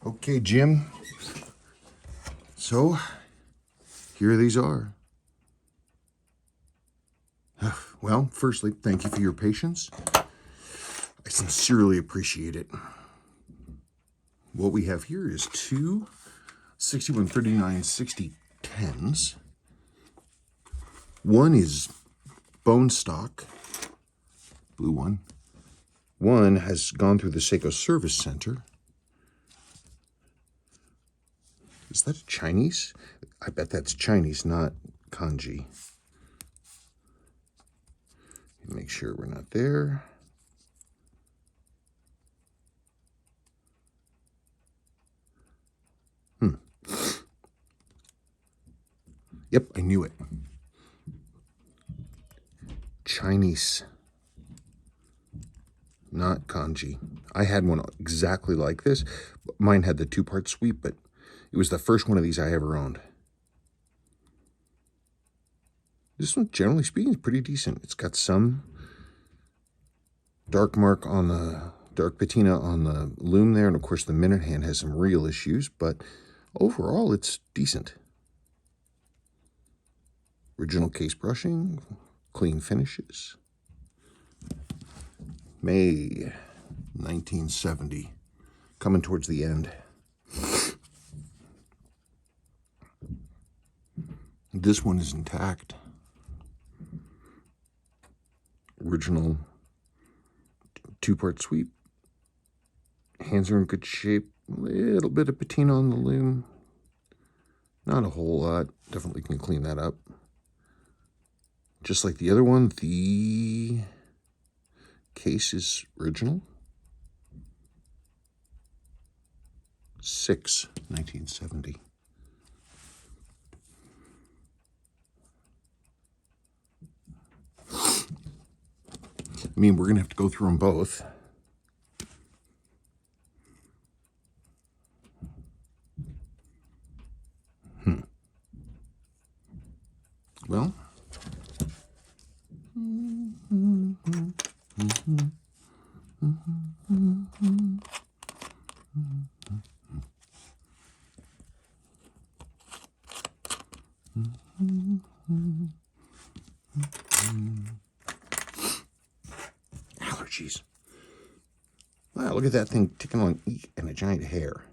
Okay, Jim. So, here these are. Well, firstly, thank you for your patience. I sincerely appreciate it. What we have here is two 6139/60 10s. One is bone stock, blue one. One has gone through the Seiko Service Center. Is that Chinese? I bet that's Chinese, not kanji. Make sure we're not there. Yep, I knew it. Chinese, not kanji. I had one exactly like this. Mine had the two-part sweep, but it was the first one of these I ever owned. This one, generally speaking, is pretty decent. It's got some dark patina on the loom there, and of course the minute hand has some real issues, but overall it's decent. Original case brushing, clean finishes. May 1970, coming towards the end. This one is intact. Original two-part sweep. Hands are in good shape. A little bit of patina on the loom. Not a whole lot. Definitely can clean that up. Just like the other one, the case is original. 6/1970. I mean, we're going to have to go through them both. Well, allergies. Wow, look at that thing ticking on ink and a giant hair.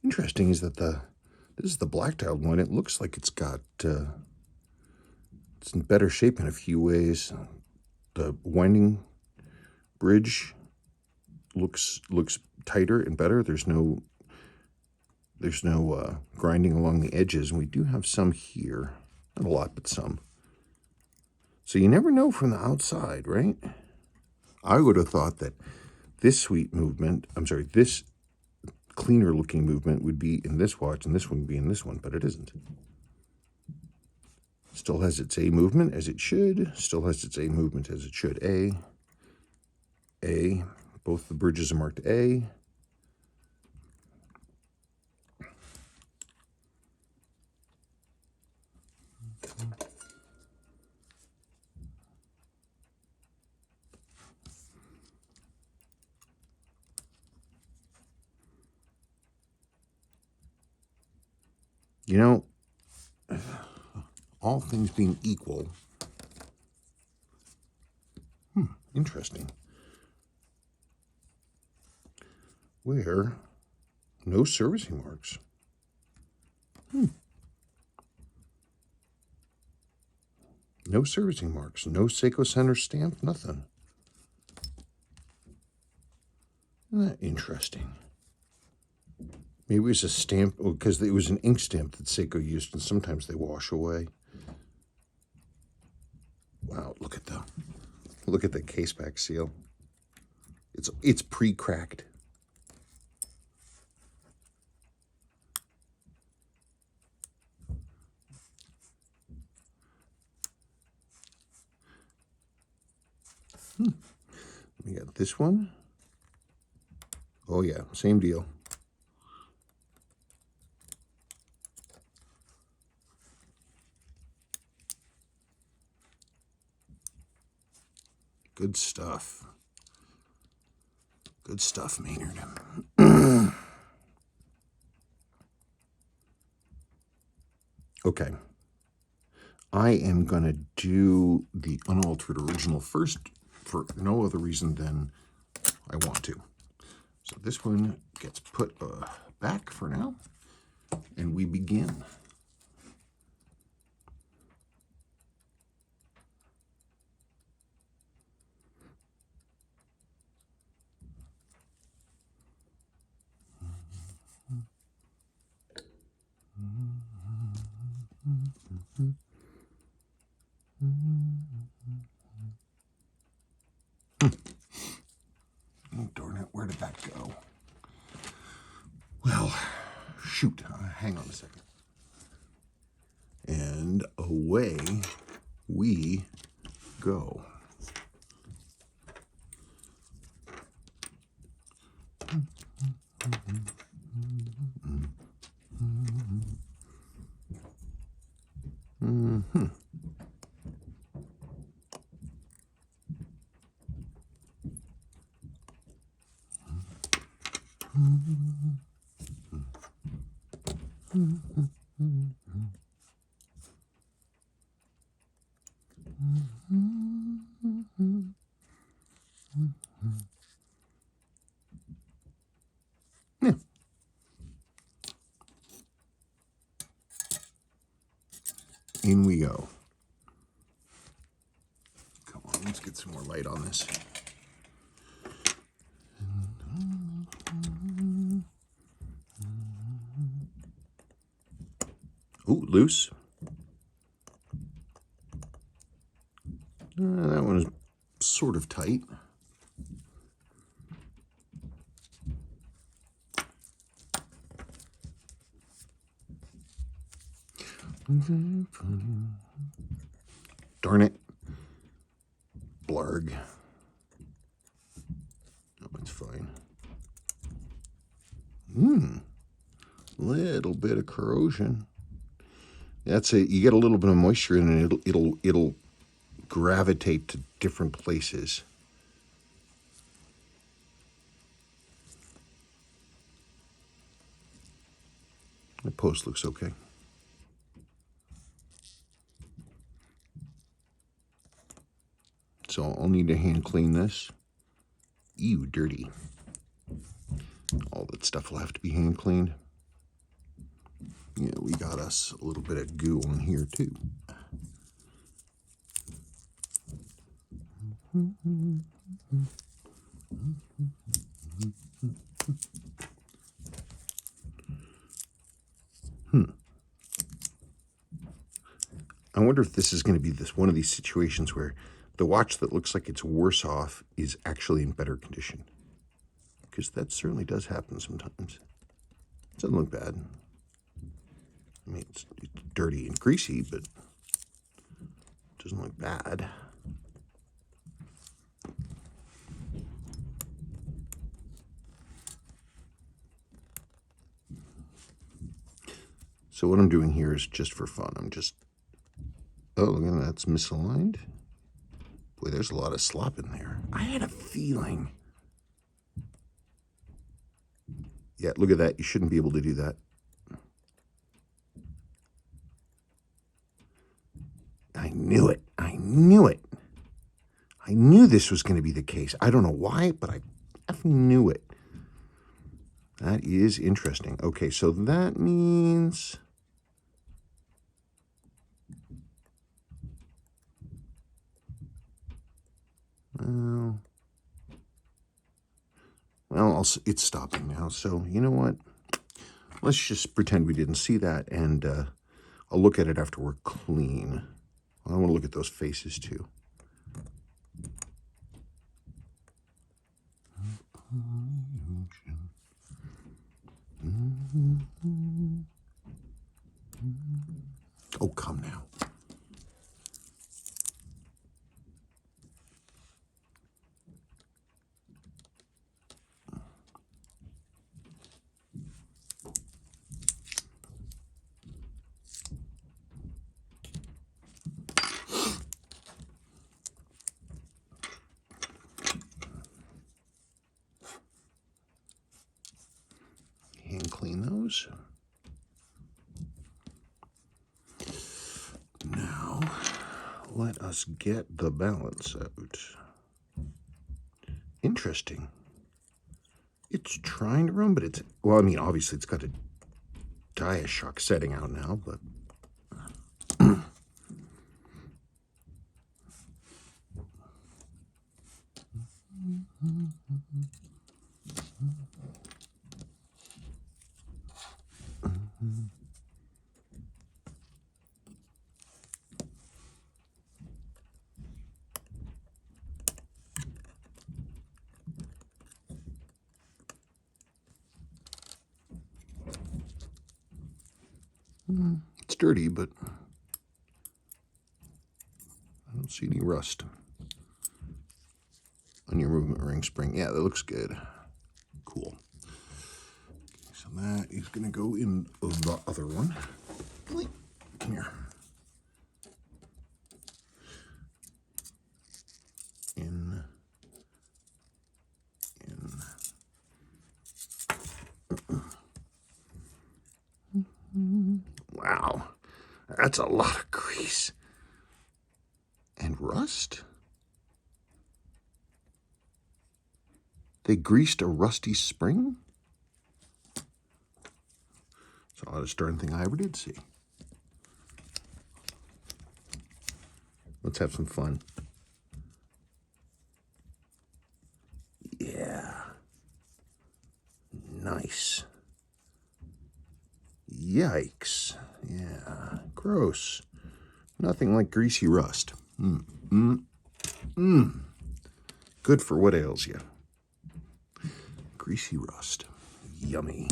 Interesting is that this is the black-tiled one. It looks like it's got it's in better shape in a few ways. The winding bridge looks tighter and better. There's no grinding along the edges, and we do have some here. Not a lot, but some. So you never know from the outside, right? I would have thought that this this cleaner looking movement would be in this watch and this one would be in this one, but it isn't. Still has its A movement as it should. Still has its A movement as it should. A. Both the bridges are marked A. You know, all things being equal, interesting. Where no servicing marks. No servicing marks. No Seiko Center stamp. Nothing. Isn't that interesting? Maybe it was a stamp, because it was an ink stamp that Seiko used, and sometimes they wash away. Wow! Look at the case back seal. It's pre-cracked. We got this one. Oh yeah, same deal. Good stuff. Good stuff, Maynard. Okay. I am going to do the unaltered original first for no other reason than I want to. So this one gets put back for now, and we begin. Oh, darn it, where did that go? Well, shoot, hang on a second. And away we go. Mm-hmm. Yeah. In we go. Come on, let's get some more light on this. Ooh, loose. That one is sort of tight. Darn it. Blarg. Oh, it's fine. Little bit of corrosion. That's it. You get a little bit of moisture in it, it'll gravitate to different places. The post looks okay. So I'll need to hand clean this. Ew, dirty. All that stuff will have to be hand cleaned. Yeah, we got us a little bit of goo on here too. I wonder if this is going to be one of these situations where the watch that looks like it's worse off is actually in better condition. Because that certainly does happen sometimes. It doesn't look bad. I mean, it's dirty and greasy, but it doesn't look bad. So what I'm doing here is just for fun. I'm just, oh, look at that, that's misaligned. Boy, there's a lot of slop in there. I had a feeling. Yeah, look at that. You shouldn't be able to do that. I knew it. I knew it. I knew this was going to be the case. I don't know why, but I knew it. That is interesting. Okay, so that means... Well, it's stopping now. So you know what? Let's just pretend we didn't see that, and I'll look at it after we're clean. I want to look at those faces too. Oh, come now. those. Now, let us get the balance out. Interesting. It's trying to run, but it's, well, I mean, obviously it's got a Diashock setting out now, but it's dirty, but I don't see any rust on your movement ring spring. Yeah, that looks good. Cool. Okay, so that is going to go in the other one. Come here. In. Wow, that's a lot of grease. And rust? They greased a rusty spring? It's the oddest darn thing I ever did see. Let's have some fun. Yeah. Nice. Yikes. Yeah. Gross. Nothing like greasy rust. Good for what ails you. Greasy rust. Yummy.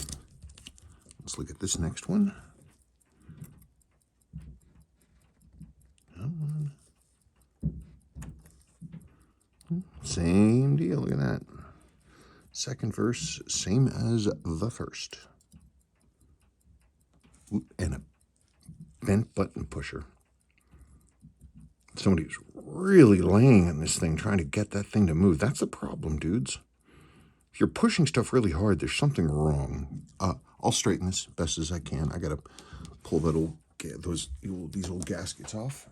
Let's look at this next one. Come on. Same deal. Look at that. Second verse, same as the first. And a bent button pusher. Somebody's really laying on this thing, trying to get that thing to move. That's a problem, dudes. If you're pushing stuff really hard, there's something wrong. I'll straighten this best as I can. I gotta pull that these old gaskets off.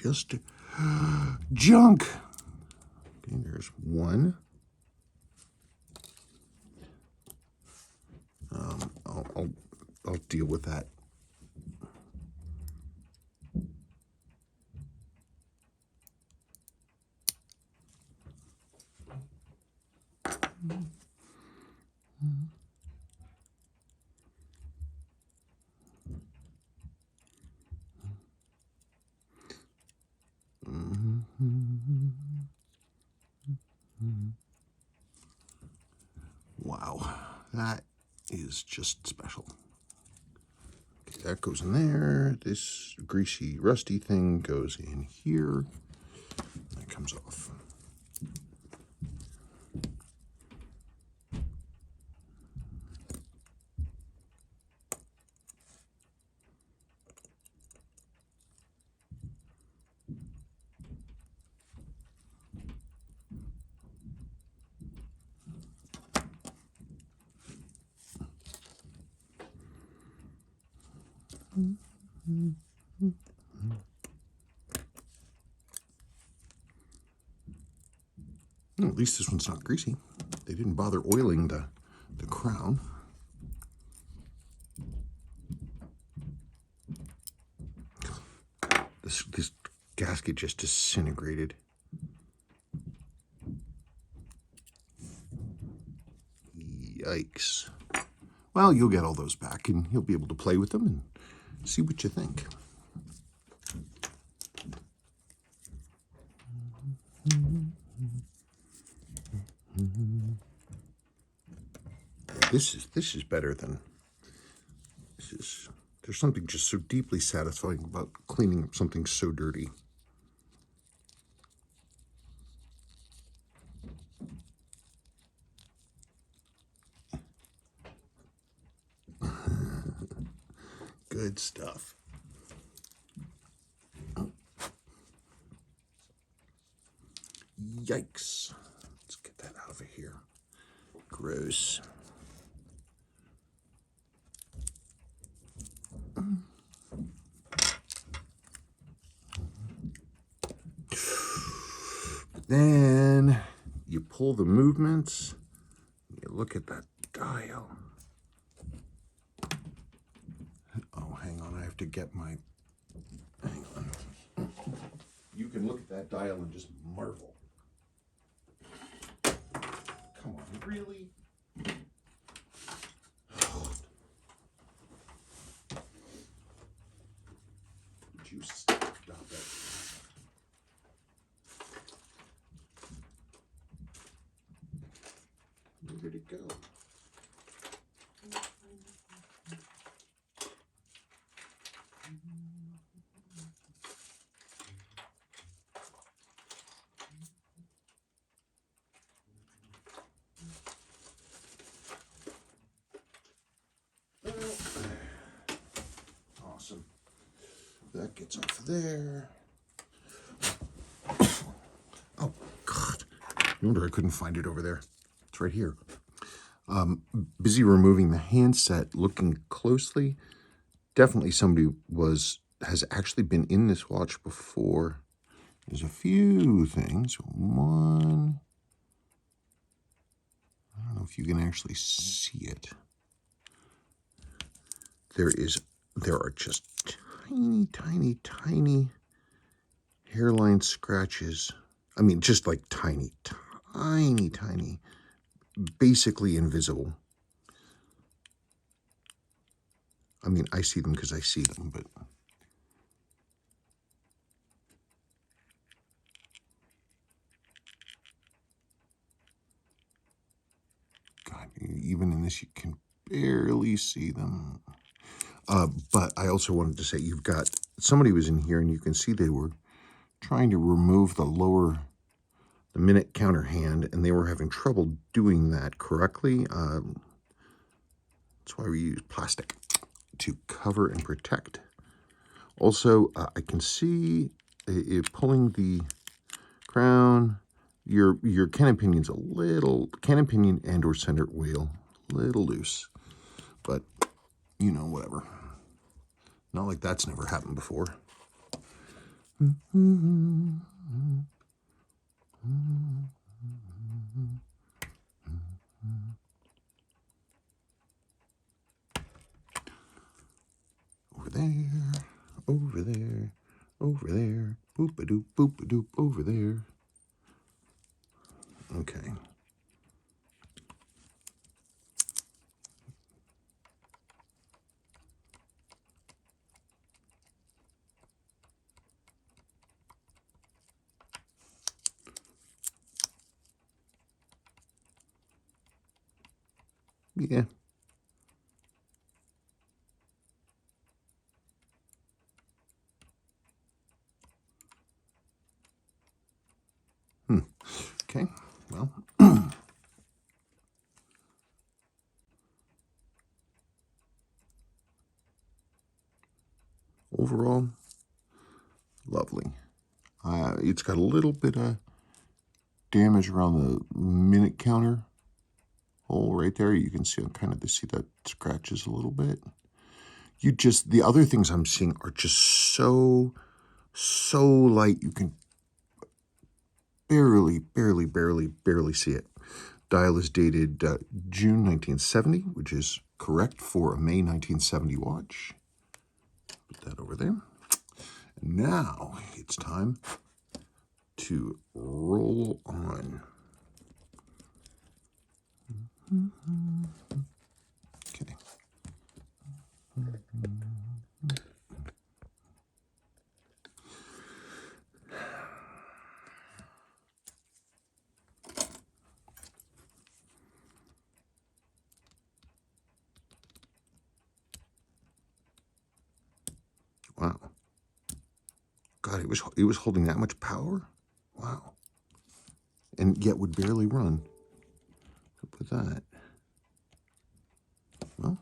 Just junk. Okay, there's one. I'll deal with that. Wow, that is just special. Okay, that goes in there. This greasy, rusty thing goes in here. That comes off. Well, at least this one's not greasy. They didn't bother oiling the crown. This gasket just disintegrated. Yikes. Well, you'll get all those back and you'll be able to play with them and see what you think. This is better than this is. There's something just so deeply satisfying about cleaning up something so dirty. Good stuff. Yikes. Let's get that out of here. Gross. Then you pull the movements. You look at that dial. Oh, hang on. I have to get my... Hang on. You can look at that dial and just marvel. Come on, really? Would you stop it? Where did it go? Awesome. That gets off there. Oh, God. No wonder I couldn't find it over there. It's right here. Busy removing the handset, looking closely. Definitely somebody has actually been in this watch before. There's a few things. One, I don't know if you can actually see it. There are just tiny, tiny, tiny hairline scratches. I mean, just like tiny, tiny, tiny, basically invisible. I mean, I see them because I see them, but God, even in this, you can barely see them. But I also wanted to say, you've got somebody was in here, and you can see they were trying to remove the minute counter hand, and they were having trouble doing that correctly. That's why we use plastic to cover and protect. Also, I can see it pulling the crown. Your cannon pinion's cannon pinion and or center wheel, a little loose, but you know, whatever. Not like that's never happened before. Over there, over there, over there, boop-a-doop, boop-a-doop, over there. Okay. Yeah. Okay, well. Overall, lovely. It's got a little bit of damage around the minute counter hole right there. You can see, see that scratches a little bit. The other things I'm seeing are just so light. You can barely see it. Dial is dated June 1970, which is correct for a May 1970 watch. Put that over there. And now it's time to roll on. Okay. Wow. God, it was holding that much power? Wow. And yet would barely run. Look at that. Well,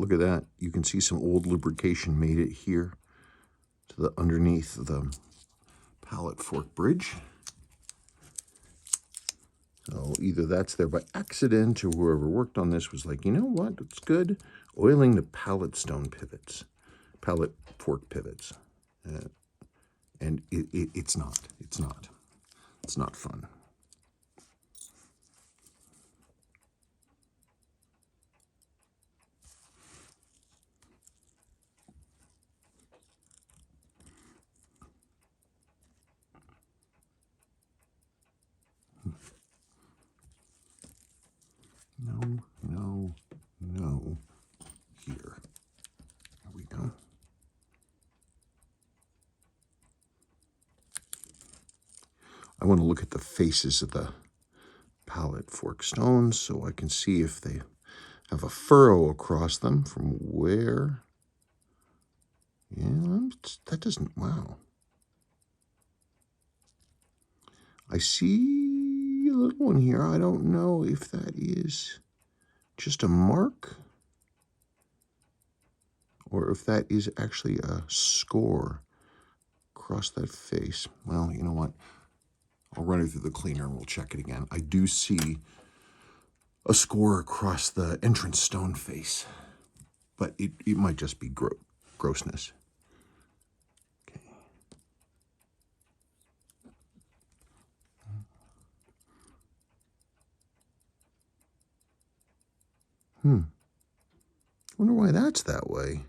look at that. You can see some old lubrication made it here to the underneath the pallet fork bridge. So either that's there by accident, or whoever worked on this was like, you know what, it's good. Oiling the pallet stone pivots, pallet fork pivots. And it's not fun. No, here. There we go. I want to look at the faces of the pallet fork stones so I can see if they have a furrow across them from where. Yeah, that doesn't, wow. I see a little one here. I don't know if that is just a mark or if that is actually a score across that face. Well, you know what? I'll run it through the cleaner and we'll check it again. I do see a score across the entrance stone face, but it might just be grossness. Okay. Wonder why that's that way.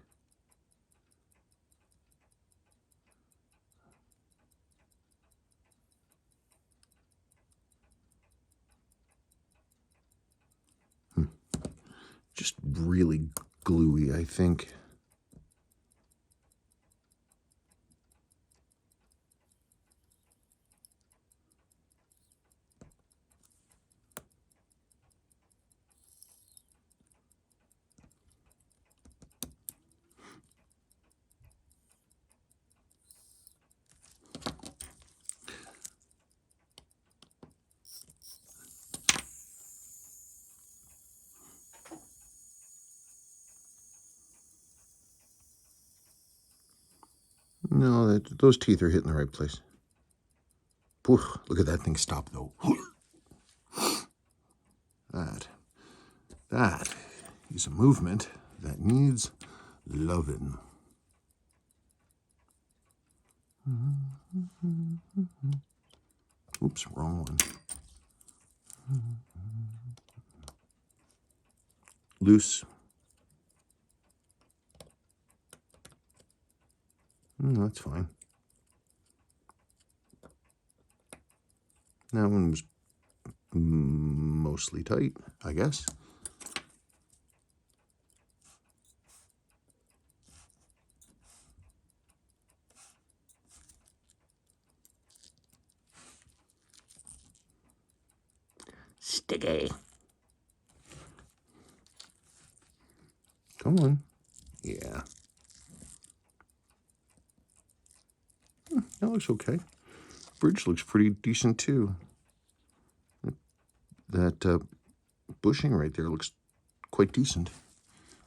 Just really gluey, I think. No, those teeth are hitting the right place. Oof, look at that thing stop, though. That is a movement that needs loving. Oops, wrong one. Loose. That's fine. That one was mostly tight, I guess. Sticky. Come on. Yeah. That looks okay. Bridge looks pretty decent too. That bushing right there looks quite decent.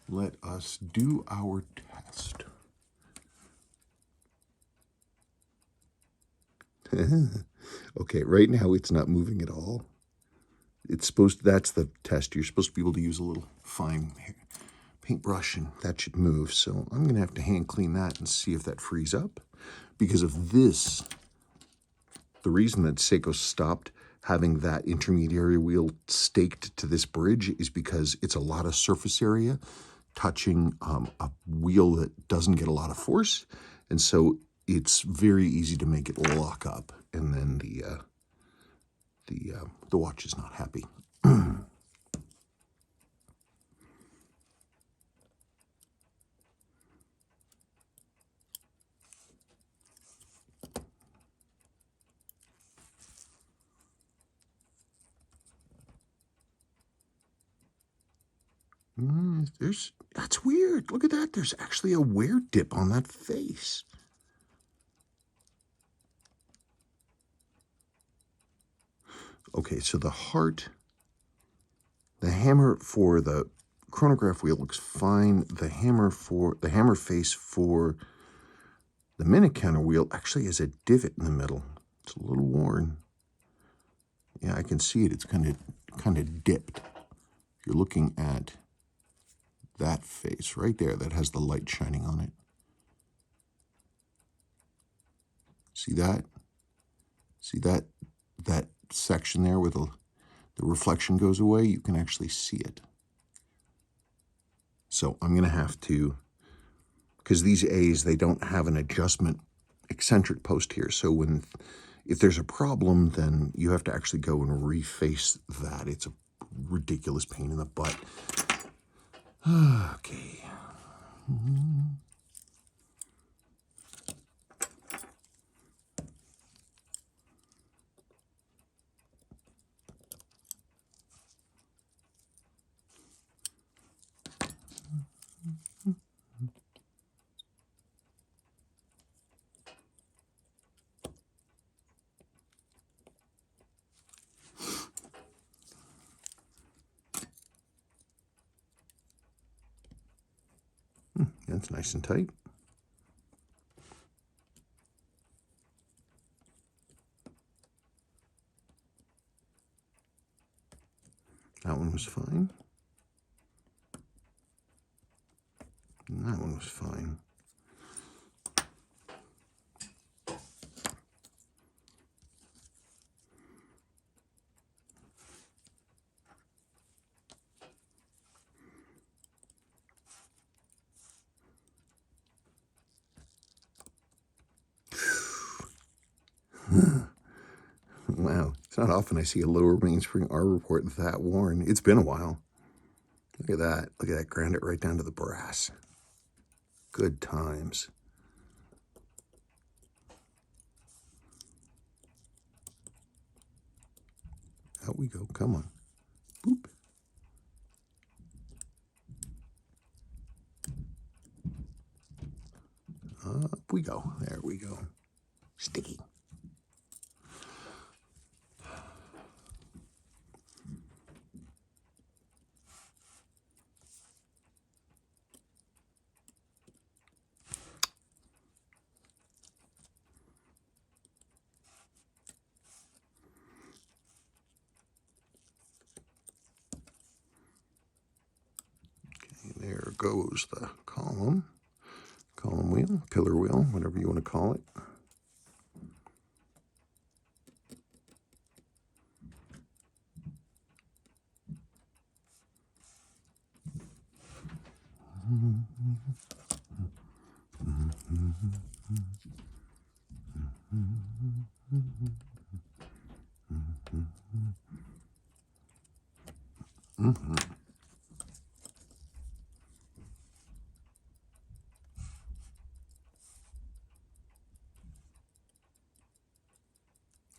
Let us do our test. Okay, right now it's not moving at all. That's the test. You're supposed to be able to use a little fine paintbrush and that should move. So I'm gonna have to hand clean that and see if that frees up. Because of this, the reason that Seiko stopped having that intermediary wheel staked to this bridge is because it's a lot of surface area touching a wheel that doesn't get a lot of force. And so it's very easy to make it lock up, and then the watch is not happy. That's weird. Look at that. There's actually a wear dip on that face. Okay, so the hammer for the chronograph wheel looks fine. The hammer face for the minute counter wheel actually has a divot in the middle. It's a little worn. Yeah, I can see it. It's kind of dipped. If you're looking at that face right there, that has the light shining on it. See that? See that section there where the reflection goes away? You can actually see it. So I'm going to have to, because these A's, they don't have an adjustment eccentric post here. So if there's a problem, then you have to actually go and reface that. It's a ridiculous pain in the butt. Okay. That's nice and tight. That one was fine. And that one was fine. Wow, it's not often I see a lower mainspring R report that worn. It's been a while. Look at that. Look at that. Ground it right down to the brass. Good times. Out we go. Come on. Boop. Up we go. There we go. Sticky. There goes the column wheel, pillar wheel, whatever you want to call it.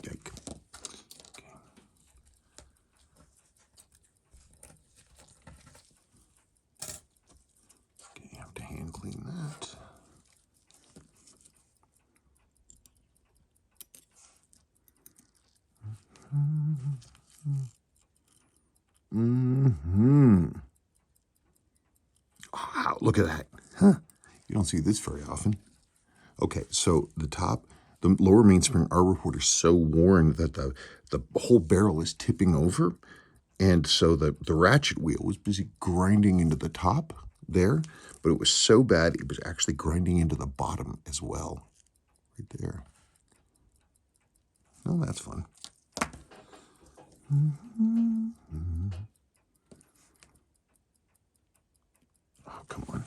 Yike. Okay, you have to hand clean that. Wow, look at that. Huh. You don't see this very often. Okay, so the lower mainspring R report is so worn that the whole barrel is tipping over. And so the ratchet wheel was busy grinding into the top there, but it was so bad it was actually grinding into the bottom as well. Right there. Oh, that's fun. Oh, come on.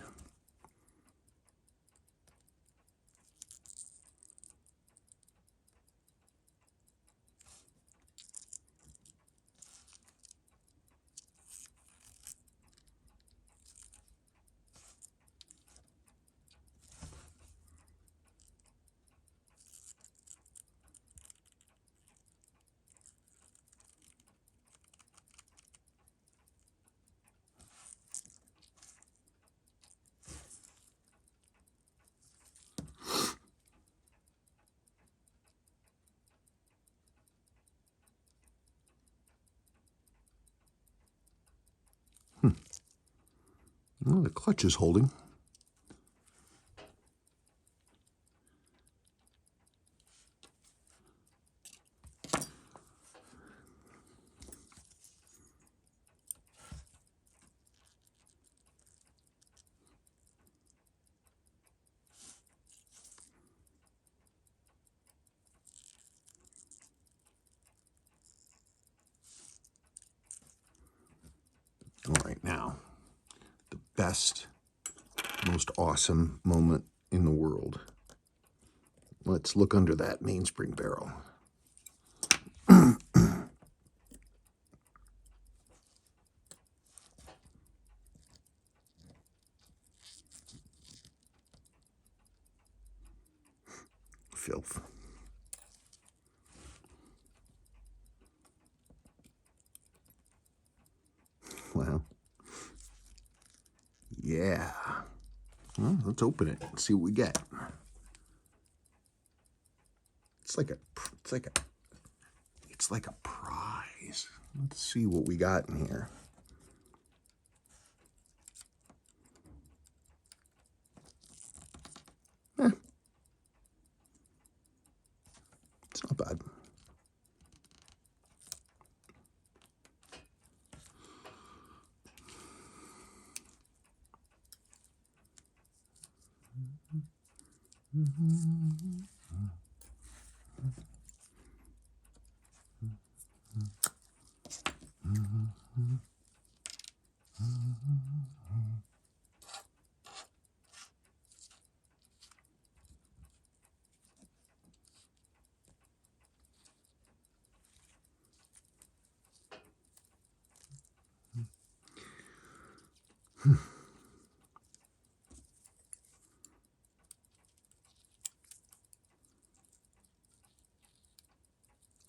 Well, the clutch is holding. All right, now, the best, most awesome moment in the world. Let's look under that mainspring barrel. Filth. Well, yeah. Well, let's open it and see what we get. It's like a prize. Let's see what we got in here. It's not bad.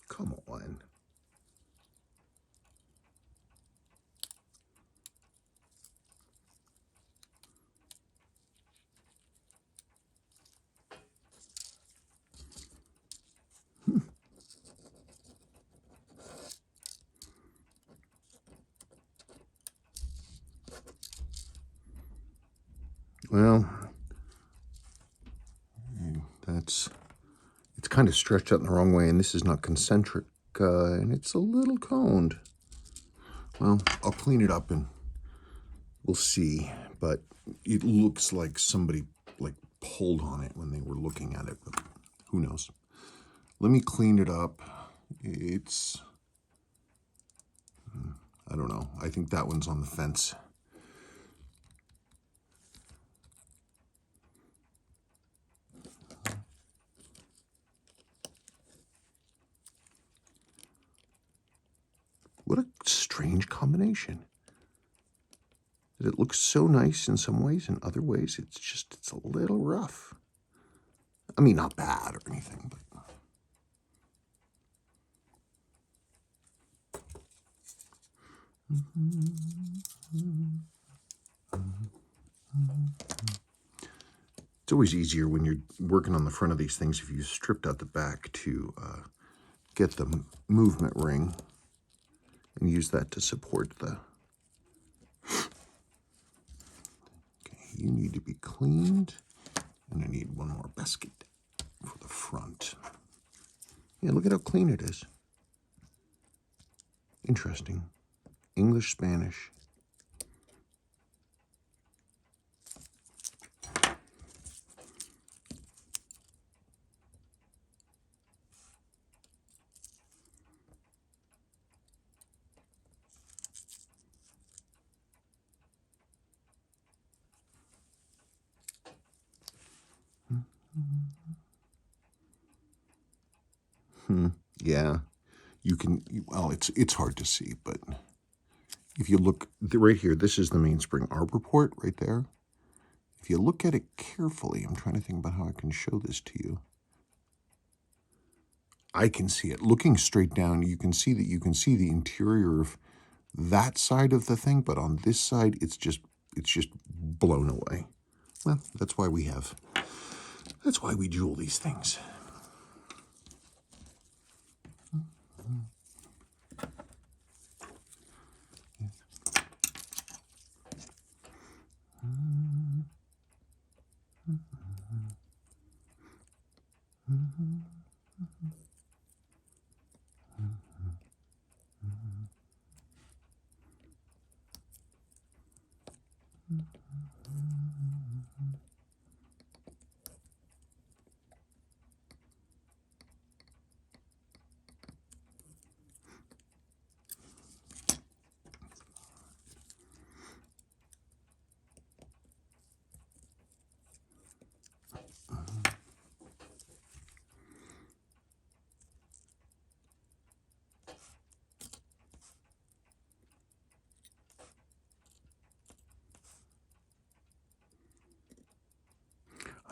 Come on. Well, it's kind of stretched out in the wrong way, and this is not concentric, and it's a little coned. Well, I'll clean it up and we'll see, but it looks like somebody pulled on it when they were looking at it, but who knows. Let me clean it up. It's, I don't know. I think that one's on the fence. What a strange combination. It looks so nice in some ways, in other ways it's a little rough. I mean, not bad or anything, but it's always easier when you're working on the front of these things if you stripped out the back to get the movement ring and use that to support the... Okay, you need to be cleaned, and I need one more basket for the front. Yeah, look at how clean it is. Interesting. English, Spanish. Yeah, you can, well, it's hard to see, but if you look right here, this is the mainspring arbor port right there. If you look at it carefully, I'm trying to think about how I can show this to you. I can see it. Looking straight down, you can see the interior of that side of the thing, but on this side, it's just blown away. Well, that's why we jewel these things.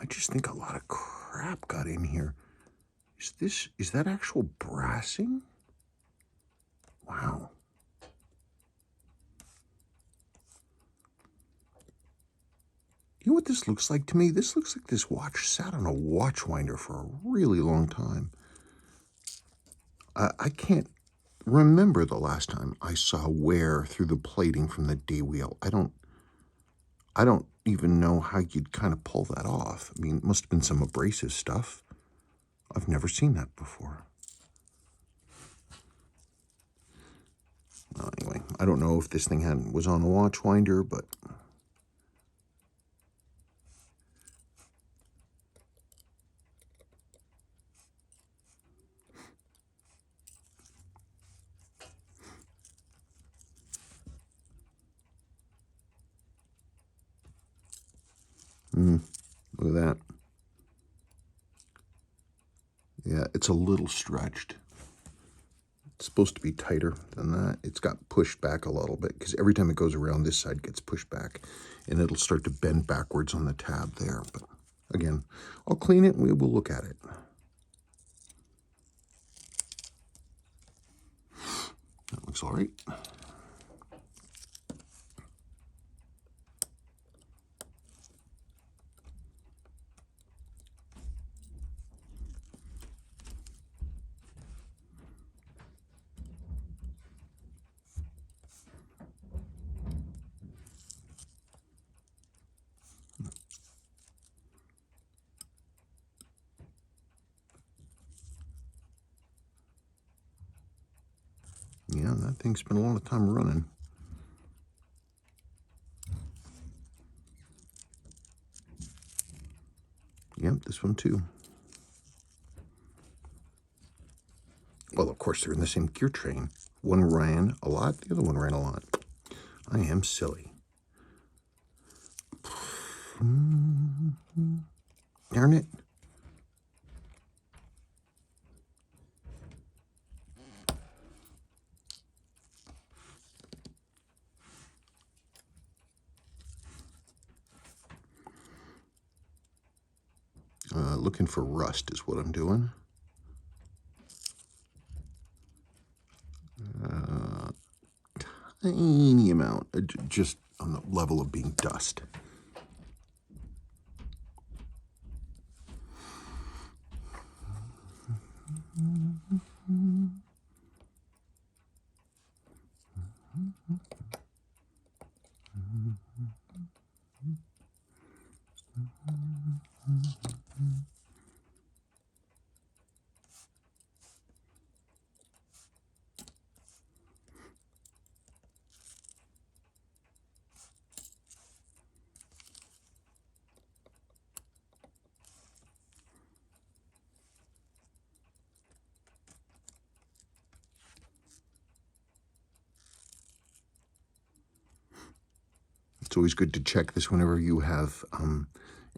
I just think a lot of crap got in here. Is that actual brassing? Wow. You know what this looks like to me? This looks like this watch sat on a watch winder for a really long time. I can't remember the last time I saw wear through the plating from the day wheel. I don't even know how you'd kind of pull that off. I mean, it must have been some abrasive stuff. I've never seen that before. Well, anyway, I don't know if this thing was on a watch winder, but look at that. Yeah, it's a little stretched. It's supposed to be tighter than that. It's got pushed back a little bit because every time it goes around, this side gets pushed back and it'll start to bend backwards on the tab there. But again, I'll clean it and we will look at it. That looks all right. Yeah, that thing spent a lot of time running. Yep, this one too. Well, of course, they're in the same gear train. One ran a lot, the other one ran a lot. I am silly. Darn it. Looking for rust is what I'm doing. Tiny amount, just on the level of being dust. It's always good to check this whenever you have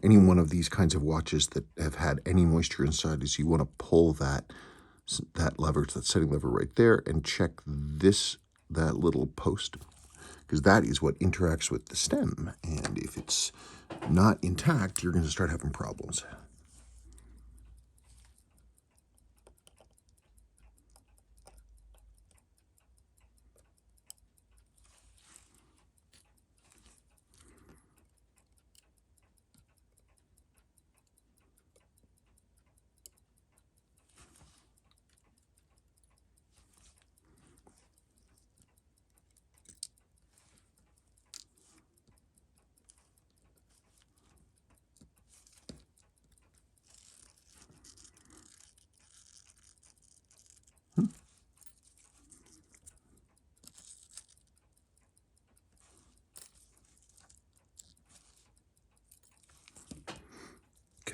any one of these kinds of watches that have had any moisture inside, is you want to pull that lever, that setting lever right there, and check that little post, because that is what interacts with the stem. And if it's not intact, you're going to start having problems.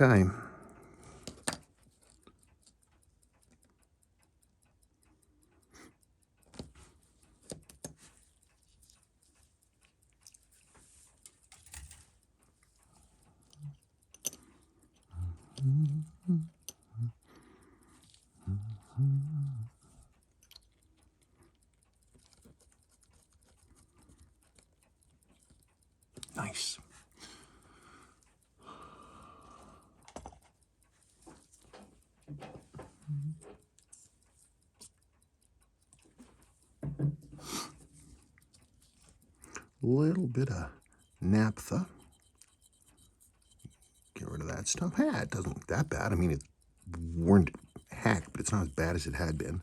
Okay. Nice. A little bit of naphtha. Get rid of that stuff. It doesn't look that bad. I mean, it's worn to heck, but it's not as bad as it had been.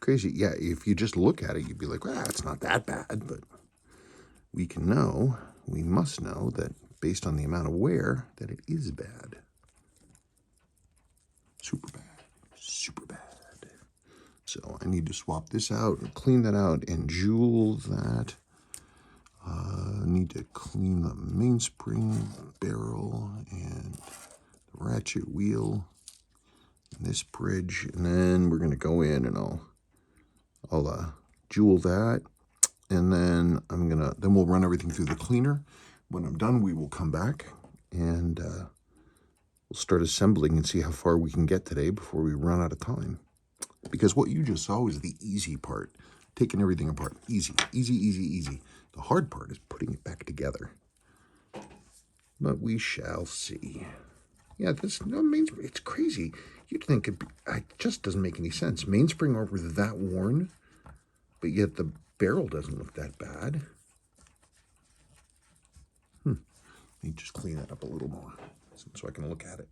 Crazy. Yeah, if you just look at it, you'd be like, well, it's not that bad. But we must know that based on the amount of wear, that it is bad. Super bad. Super bad. So I need to swap this out and clean that out and jewel that. I need to clean the mainspring barrel and the ratchet wheel and this bridge. And then we're going to go in and I'll jewel that. And then then we'll run everything through the cleaner. When I'm done, we will come back and we'll start assembling and see how far we can get today before we run out of time. Because what you just saw was the easy part, taking everything apart. Easy, easy, easy, easy. The hard part is putting it back together. But we shall see. Yeah, it's crazy. You'd think it just doesn't make any sense. Mainspring arbor that worn, but yet the barrel doesn't look that bad. Let me just clean that up a little more so I can look at it.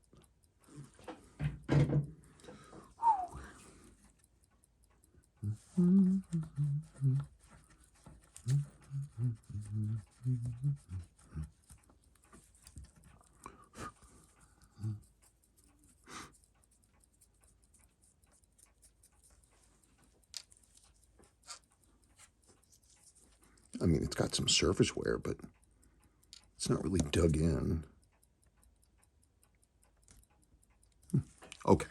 I mean, it's got some surface wear, but it's not really dug in. Okay.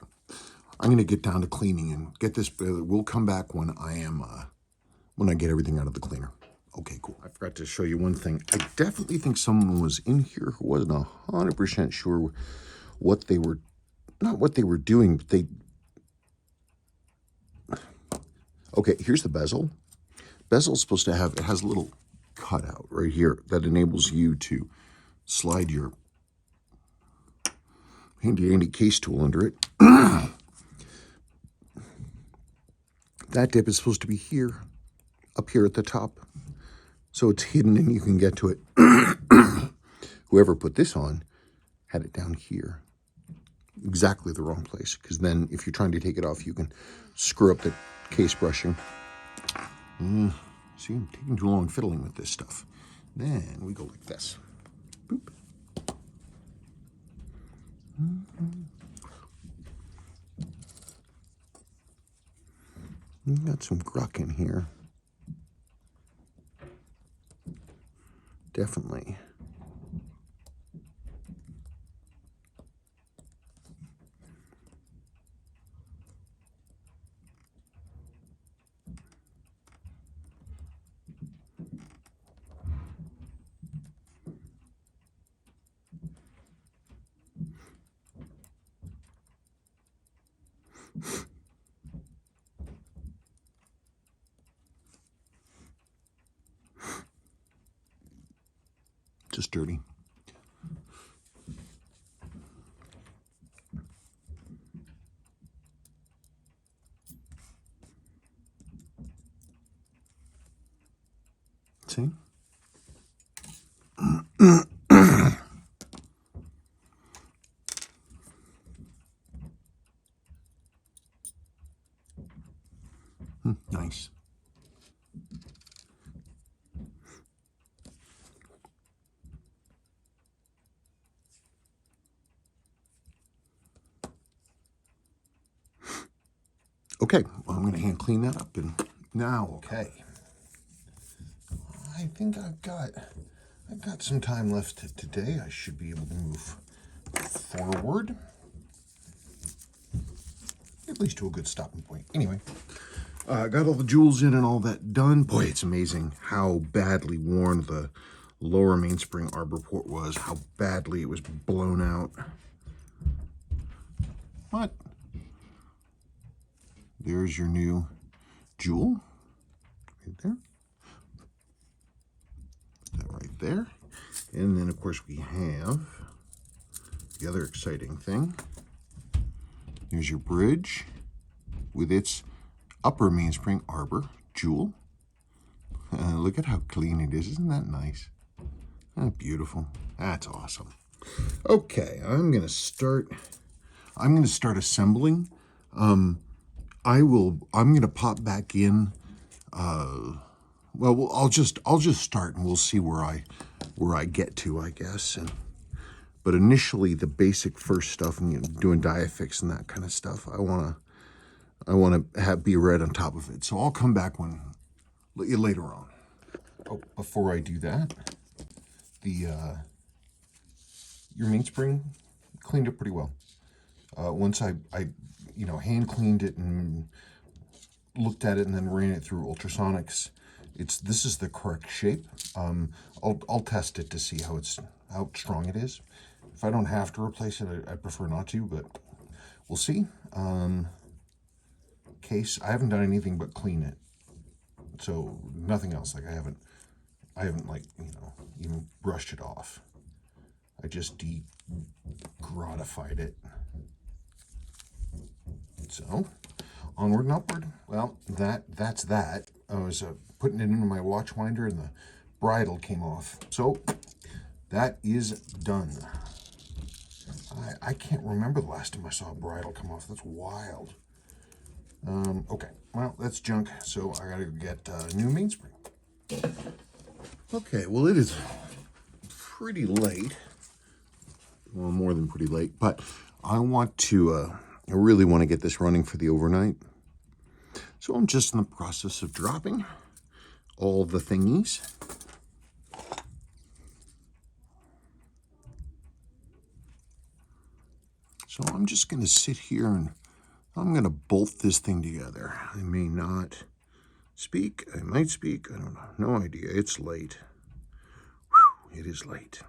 I'm going to get down to cleaning and get this. We'll come back when I get everything out of the cleaner. Okay, cool. I forgot to show you one thing. I definitely think someone was in here who wasn't 100% sure what they were, not what they were doing, but okay, here's the bezel. Bezel's supposed to have, it has a little cutout right here that enables you to slide your handy case tool under it. That dip is supposed to be here, up here at the top. So it's hidden and you can get to it. Whoever put this on had it down here. Exactly the wrong place. Because then if you're trying to take it off, you can screw up the case brushing. See, I'm taking too long fiddling with this stuff. Then we go like this. Boop. We've got some gruck in here. Definitely. Just dirty. See? Nice. Okay, well, I'm going to hand clean that up, and now, okay. I think I've got some time left today. I should be able to move forward, at least to a good stopping point. Anyway, got all the jewels in and all that done. Boy, it's amazing how badly worn the lower mainspring arbor port was, how badly it was blown out. What? There's your new jewel, right there. Put that right there. And then, of course, we have the other exciting thing. Here's your bridge with its upper mainspring arbor jewel. Look at how clean it is. Isn't that nice? Beautiful. That's awesome. Okay, I'm gonna start assembling. I'm gonna pop back in. Well, I'll just start and we'll see where I get to, I guess. But initially, the basic first stuff, and doing diafix and that kind of stuff, I wanna be right on top of it. So I'll come back later on. Oh, before I do that, your mainspring cleaned up pretty well. Once I hand cleaned it and looked at it and then ran it through ultrasonics, this is the correct shape. I'll test it to see how strong it is. If I don't have to replace it, I prefer not to, but we'll see. Case, I haven't done anything but clean it, so nothing else. Like I haven't like even brushed it off. I just degratified it. So onward and upward. Well, that's that. I was putting it into my watch winder and the bridle came off. So that is done. I can't remember the last time I saw a bridle come off. That's wild. Okay, well, that's junk, so I gotta get a new mainspring. Okay, well, it is pretty late. Well, more than pretty late, but I really want to get this running for the overnight. So I'm just in the process of dropping all the thingies. So I'm just going to sit here and I'm going to bolt this thing together. I may not speak. I might speak. I don't know. No idea. It's late. Whew, it is late.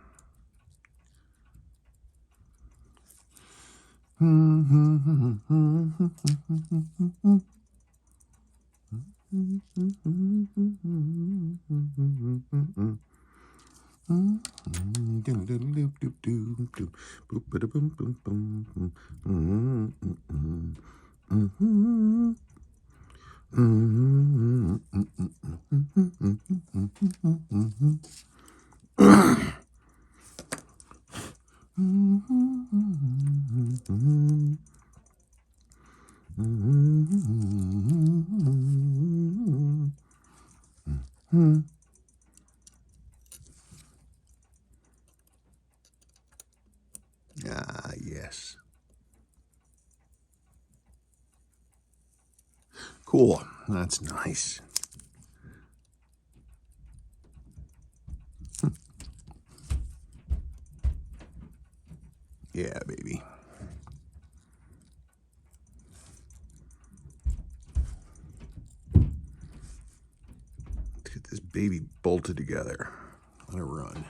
Ah, yes. Cool. That's nice. Yeah, baby. Let's get this baby bolted together. Let it run.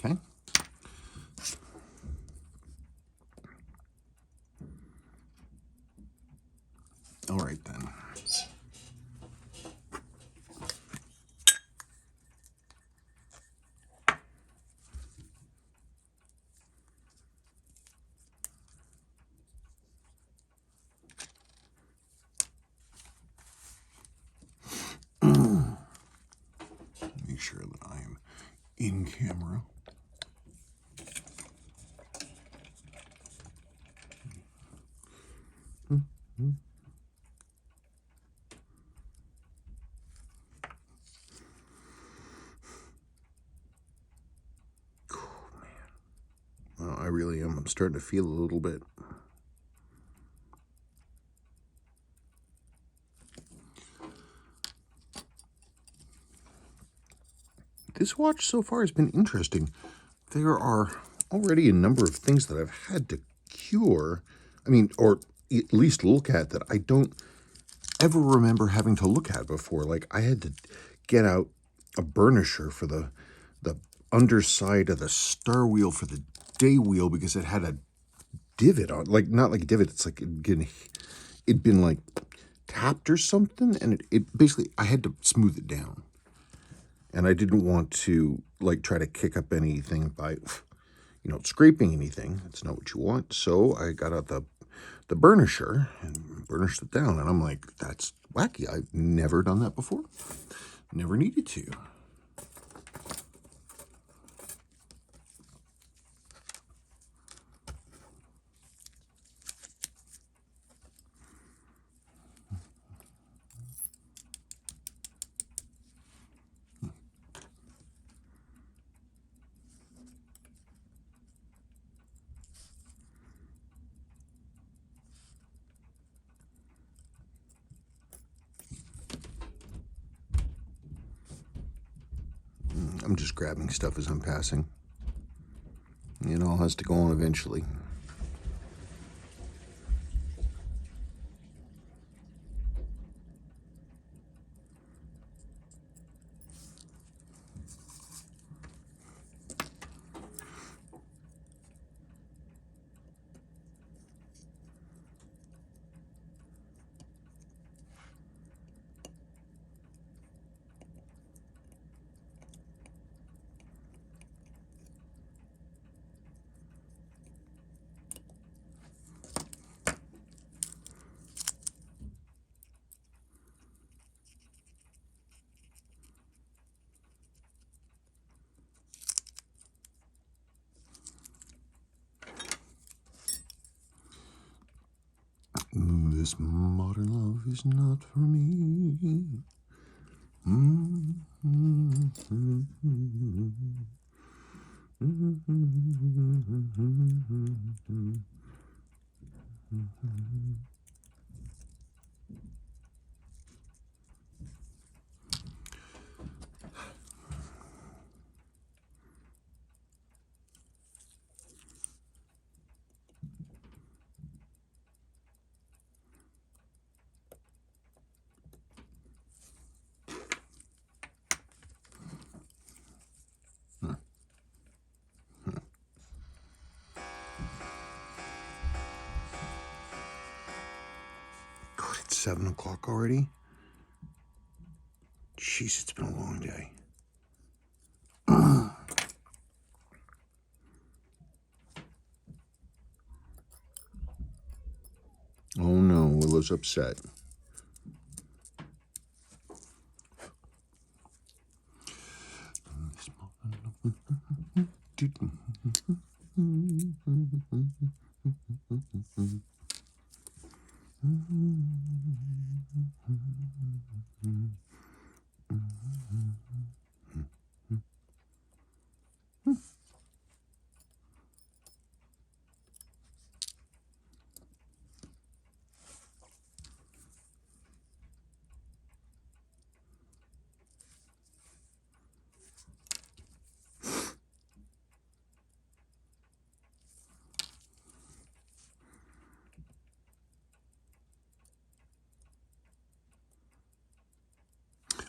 Okay. All right then. Make sure that I am in camera. Well, I really am. I'm starting to feel a little bit. This watch so far has been interesting. There are already a number of things that I've had to cure, I mean, or at least look at, that I don't ever remember having to look at before. Like, I had to get out a burnisher for the underside of the star wheel for the day wheel because it had a divot on, like, not like a divot, it's like it'd been like tapped or something, and it basically, I had to smooth it down. And I didn't want to, like, try to kick up anything by, scraping anything. That's not what you want. So I got out the burnisher and burnished it down. And I'm like, that's wacky. I've never done that before. Never needed to. I'm just grabbing stuff as I'm passing. It all has to go on eventually. This modern love is not for me. God, it's 7 o'clock already. Jeez, it's been a long day. Oh no, Willow's upset.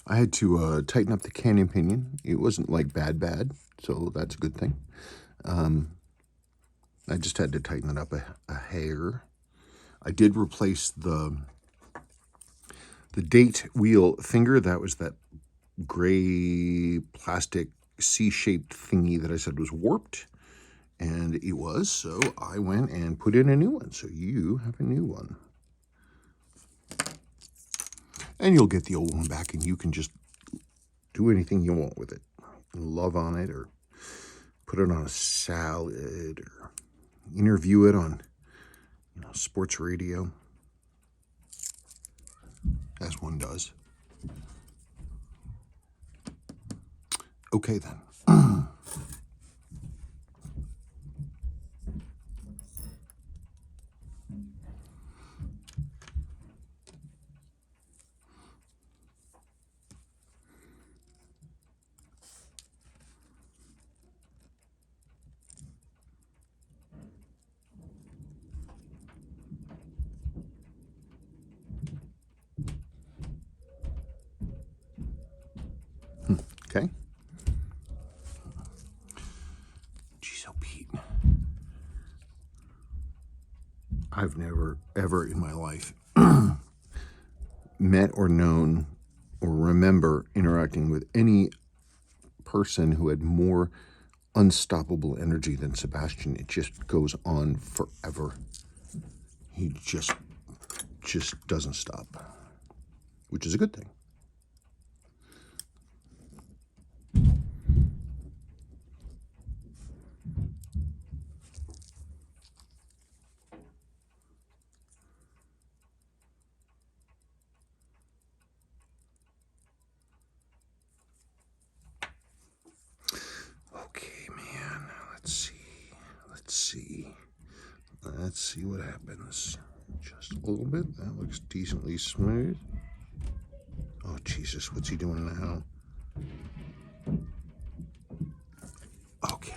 I had to tighten up the canyon pinion. It wasn't like bad, so that's a good thing. I just had to tighten it up a hair. I did replace the date wheel finger. That was that gray plastic C-shaped thingy that I said was warped, and it was, so I went and put in a new one. So you have a new one. And you'll get the old one back, and you can just do anything you want with it. Love on it, or put it on a salad, or interview it on, sports radio, as one does. Okay, then. Okay? Geez, oh, Pete. I've never, ever in my life met or known or remember interacting with any person who had more unstoppable energy than Sebastian. It just goes on forever. He just doesn't stop, which is a good thing. Okay, man, let's see what happens. Just a little bit. That looks decently smooth. Oh, Jesus, what's he doing now? Okay.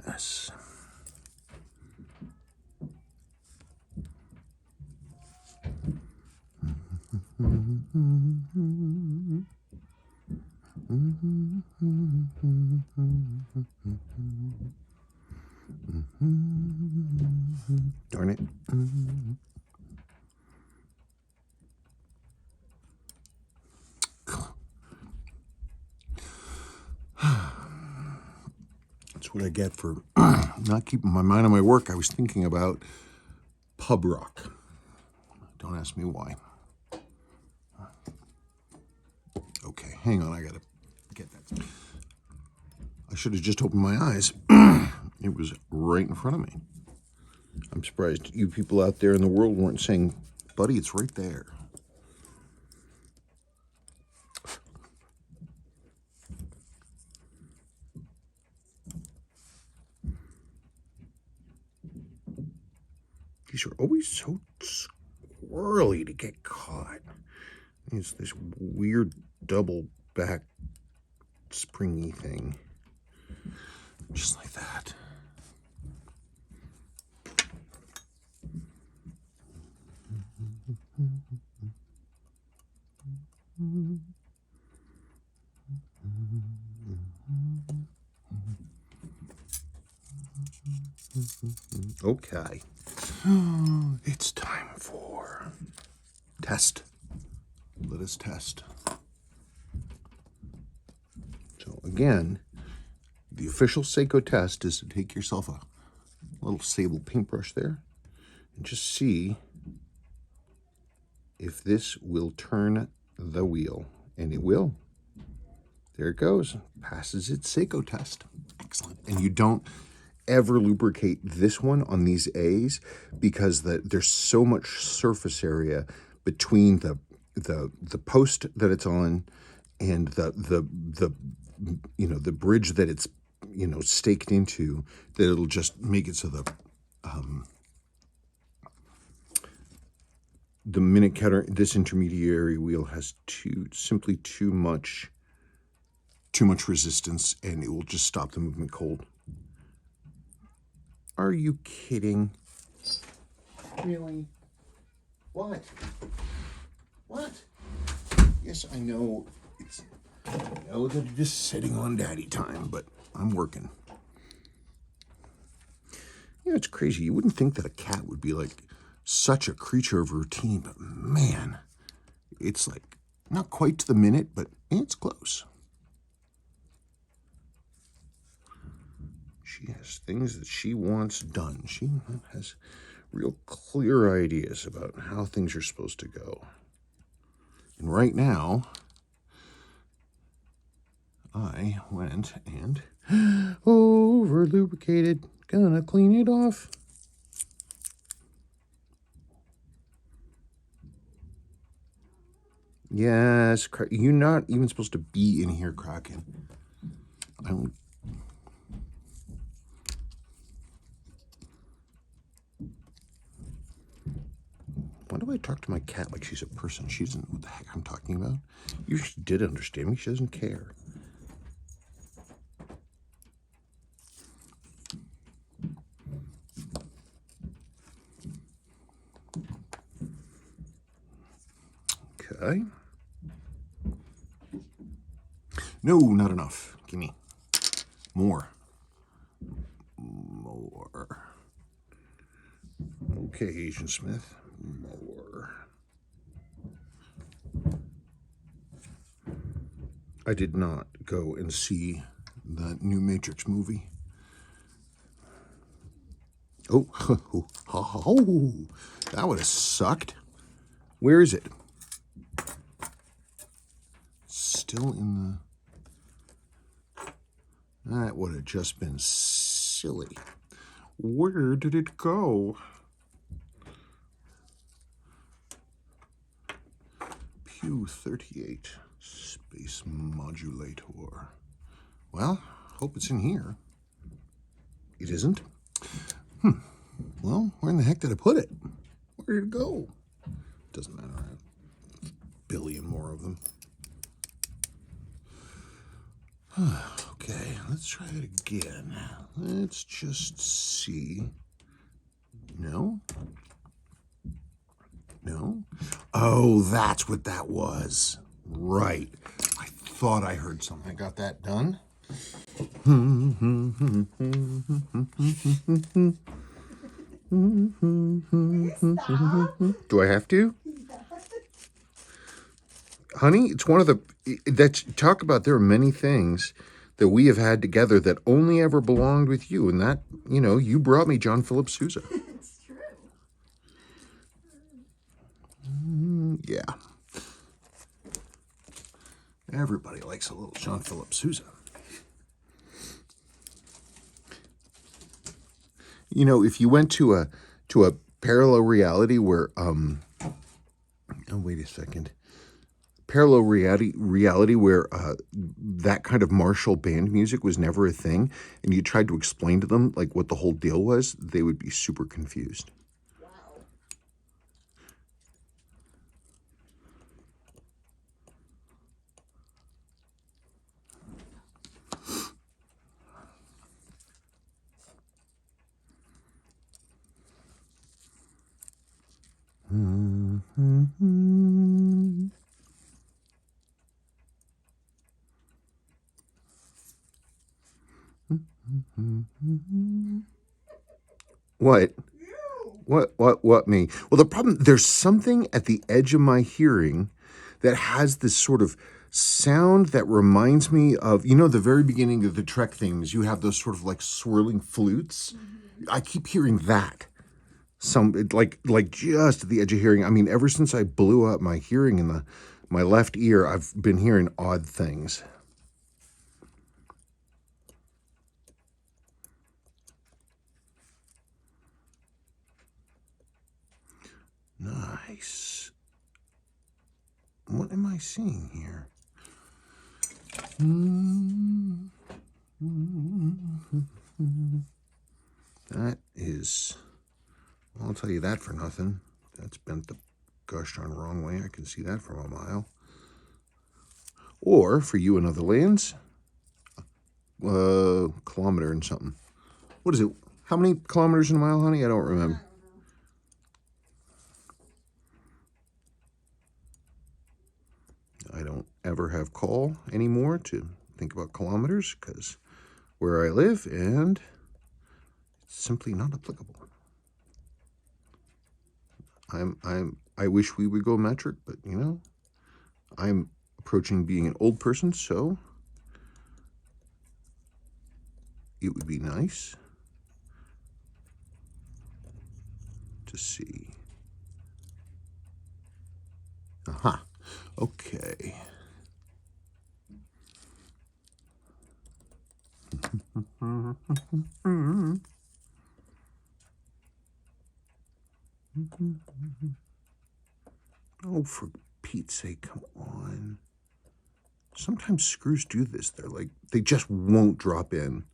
Yes. Darn it. That's what I get for not keeping my mind on my work. I was thinking about pub rock. Don't ask me why. Okay, hang on. I gotta get that. I should have just opened my eyes. It was right in front of me. I'm surprised you people out there in the world weren't saying, buddy, it's right there. These are always so squirrely to get caught. It's this weird double back springy thing. Just like that. Okay. It's time for test. Let us test. So again, the official Seiko test is to take yourself a little sable paintbrush there and just see if this will turn the wheel. And it will. There it goes. Passes its Seiko test. Excellent. And you don't ever lubricate this one on these A's because there's so much surface area between the post that it's on and the the bridge that it's staked into, that it'll just make it so the minute counter, this intermediary wheel has simply too much resistance, and it will just stop the movement cold. Are you kidding? Really? What? What? Yes, I know that it is sitting on daddy time, but I'm working. It's crazy. You wouldn't think that a cat would be like such a creature of routine, but man, it's like not quite to the minute, but it's close. She has things that she wants done. She has real clear ideas about how things are supposed to go. And right now, I went and over lubricated. Gonna clean it off. Yes, you're not even supposed to be in here, Kraken. do I talk to my cat like she's a person? She doesn't know what the heck I'm talking about. You did understand me. She doesn't care. Okay. No, not enough. Give me more. More. Okay, Agent Smith. More. I did not go and see the new Matrix movie. Oh, that would have sucked. Where is it? Still in the... That would have just been silly. Where did it go? Pew 38, space modulator. Well, hope it's in here. It isn't? Well, where in the heck did I put it? Where did it go? Doesn't matter. I have a billion more of them. Okay, let's try it again. Let's just see. No? No? Oh, that's what that was. Right. I thought I heard something. I got that done. Do I have to? Honey, it's one of the... That's, talk about there are many things that we have had together that only ever belonged with you. And that, you know, you brought me John Philip Sousa. It's true. Yeah. Everybody likes a little John Philip Sousa. You know, if you went to a parallel reality where oh, wait a second. Parallel reality where that kind of martial band music was never a thing, and you tried to explain to them like what the whole deal was, they would be super confused. What? What me? Well, the problem, there's something at the edge of my hearing that has this sort of sound that reminds me of, you know, the very beginning of the Trek themes, you have those sort of like swirling flutes. I keep hearing that. Like just at the edge of hearing. I mean, ever since I blew up my hearing in my left ear, I've been hearing odd things. Nice. What am I seeing here? That is, I'll tell you that for nothing. That's bent the gosh darn wrong way. I can see that from a mile. Or, for you in other lands, kilometer and something. What is it? How many kilometers in a mile, honey? I don't remember. I don't ever have call anymore to think about kilometers because where I live, and it's simply not applicable. I wish we would go metric, but you know, I'm approaching being an old person, so it would be nice to see. Aha. Okay. Oh, for Pete's sake, come on. Sometimes screws do this. They're like, they just won't drop in.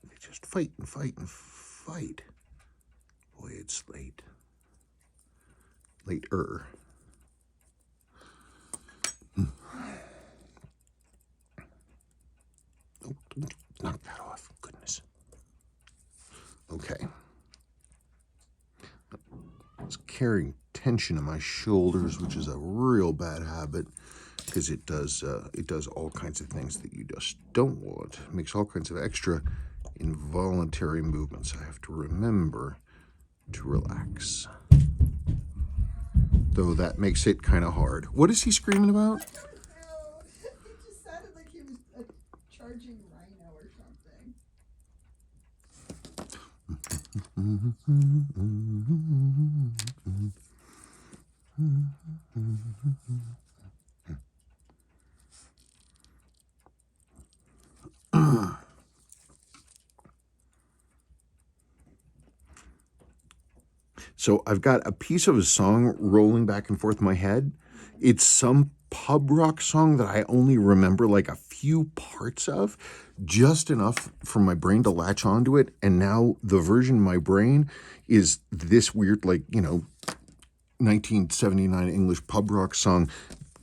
They just fight and fight and fight. Boy, it's late. Later. Oh, knock that off. Goodness. Okay. I was carrying tension in my shoulders, which is a real bad habit because it does all kinds of things that you just don't want. It makes all kinds of extra involuntary movements. I have to remember to relax. Though that makes it kind of hard. What is he screaming about? I don't know. It just sounded like he was a charging rhino or something. So I've got a piece of a song rolling back and forth in my head. It's some pub rock song that I only remember like a few parts of, just enough for my brain to latch onto it. And now the version in my brain is this weird, like, 1979 English pub rock song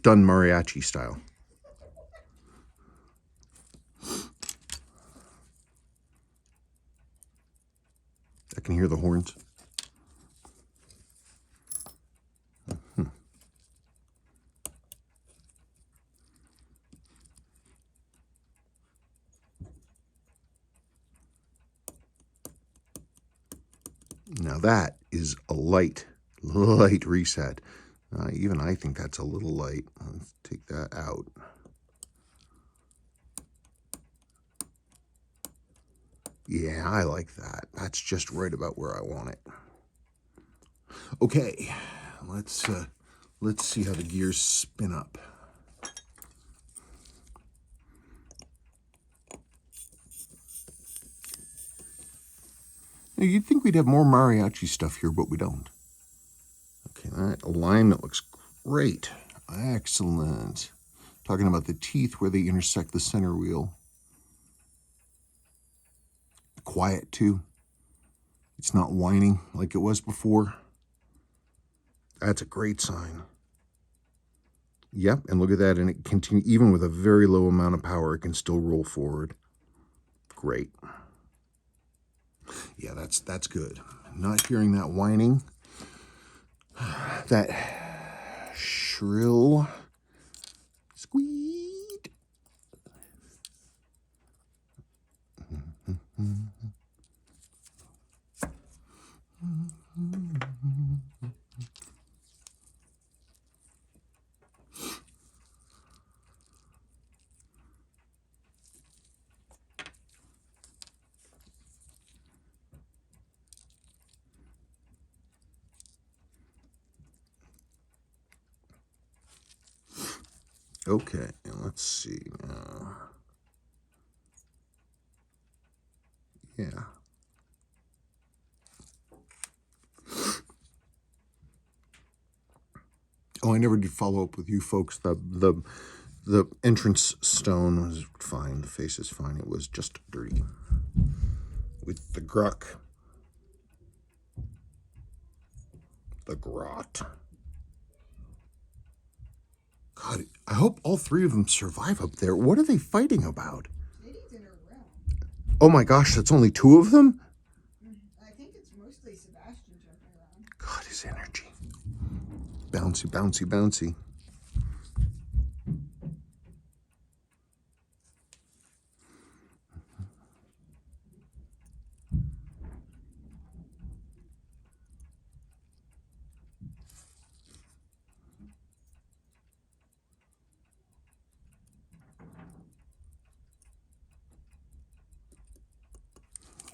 done mariachi style. I can hear the horns. Now that is a light reset. Even I think that's a little light. Let's take that out. Yeah, I like that. That's just right about where I want it. Okay, let's see how the gears spin up. Now, you'd think we'd have more mariachi stuff here, but we don't. Okay, that alignment looks great. Excellent. Talking about the teeth where they intersect the center wheel. Quiet too. It's not whining like it was before. That's a great sign. Yep, and look at that, and it continues, even with a very low amount of power, it can still roll forward. Great. Yeah, that's good. Not hearing that whining, that shrill squeak. Okay, let's see now. Yeah. Oh, I never did follow up with you folks. The entrance stone was fine. The face is fine. It was just dirty. With the gruck. The grot. God, I hope all three of them survive up there. What are they fighting about? Katie's in her room. Oh my gosh, that's only two of them? I think it's mostly Sebastian jumping around. God, his energy. Bouncy, bouncy, bouncy.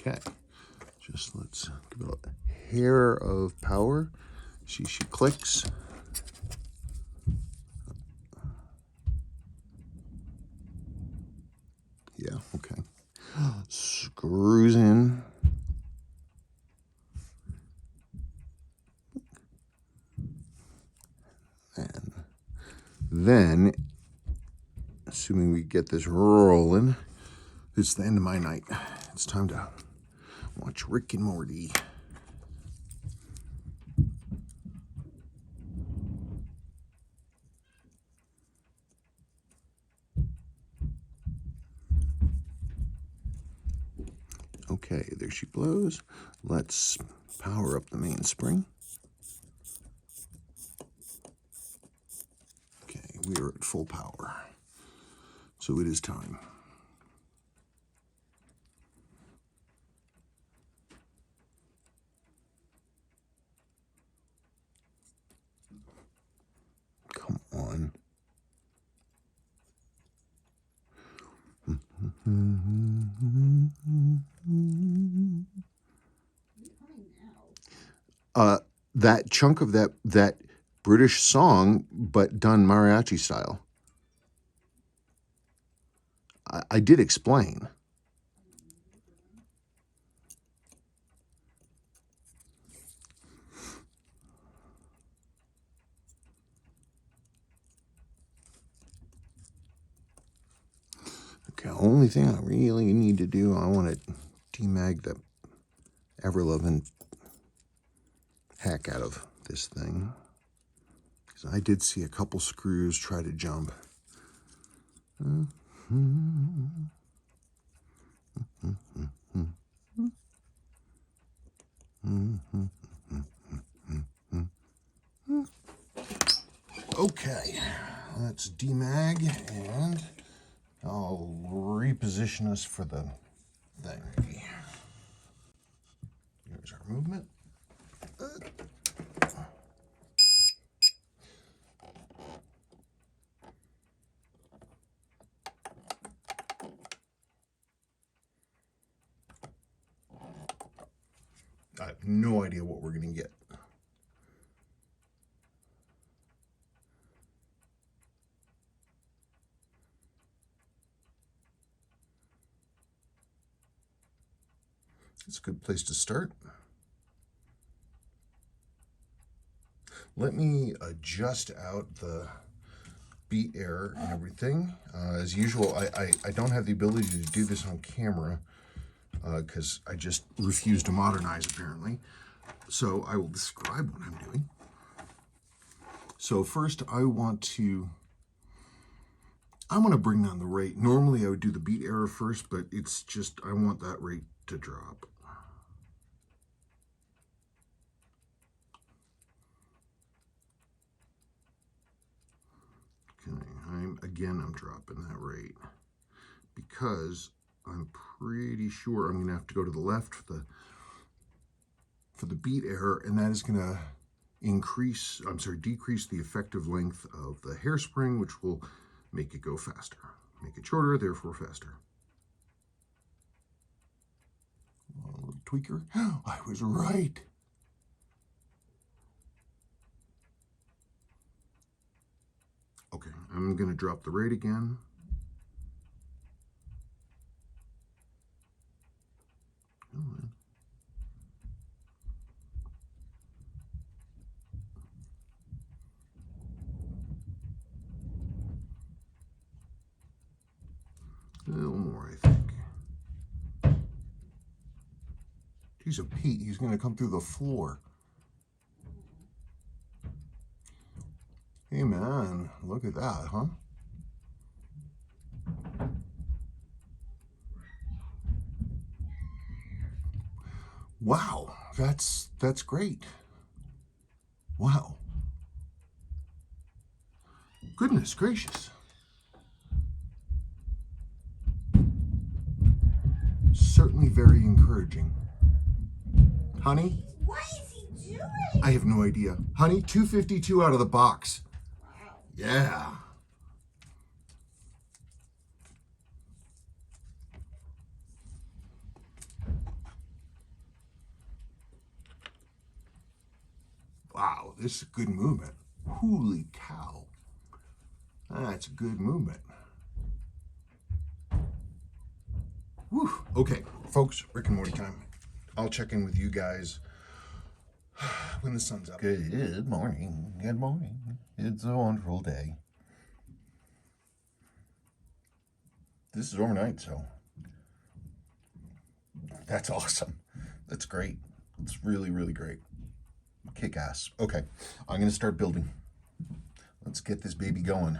Okay, just let's give it a hair of power. See, she clicks. Yeah, okay. Screws in. And then, assuming we get this rolling, it's the end of my night. It's time to watch Rick and Morty. Okay, there she blows. Let's power up the mainspring. Okay, we are at full power. So it is time. Come on. That chunk of that British song, but done mariachi style. I did explain. Okay, only thing I really need to do, I want to demag the ever-loving heck out of this thing. Because I did see a couple screws try to jump. Okay, let's demag and I'll reposition us for the thing. Here's our movement. I have no idea what we're going to get. It's a good place to start. Let me adjust out the beat error and everything. As usual, I don't have the ability to do this on camera because I just refuse to modernize apparently. So I will describe what I'm doing. So first I want to bring down the rate. Normally I would do the beat error first, but it's just, I want that rate to drop. Okay, I'm dropping that rate because I'm pretty sure I'm going to have to go to the left for the beat error, and that is going to decrease the effective length of the hairspring, which will make it go faster. Make it shorter, therefore faster. A little tweaker. I was right. Okay, I'm going to drop the rate again. A little more, I think. Piece of Pete, he's going to come through the floor. Hey man, look at that, huh? Wow, that's great. Wow. Goodness gracious. Certainly very encouraging. Honey? What is he doing? I have no idea. Honey, 252 out of the box. Wow. Yeah. Wow, this is a good movement. Holy cow. That's a good movement. Whew. Okay, folks, Rick and Morty time. I'll check in with you guys when the sun's up. Good morning. Good morning. It's a wonderful day. This is overnight, so that's awesome. That's great. It's really, really great. Kick ass. Okay, I'm going to start building. Let's get this baby going.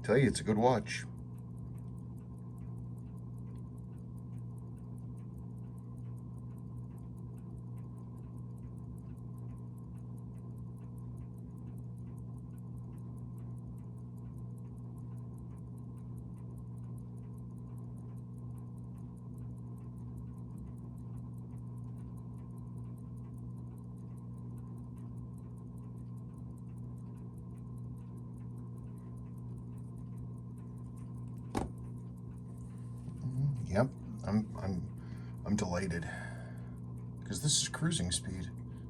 Tell you, it's a good watch. Yep, I'm delighted because this is cruising speed.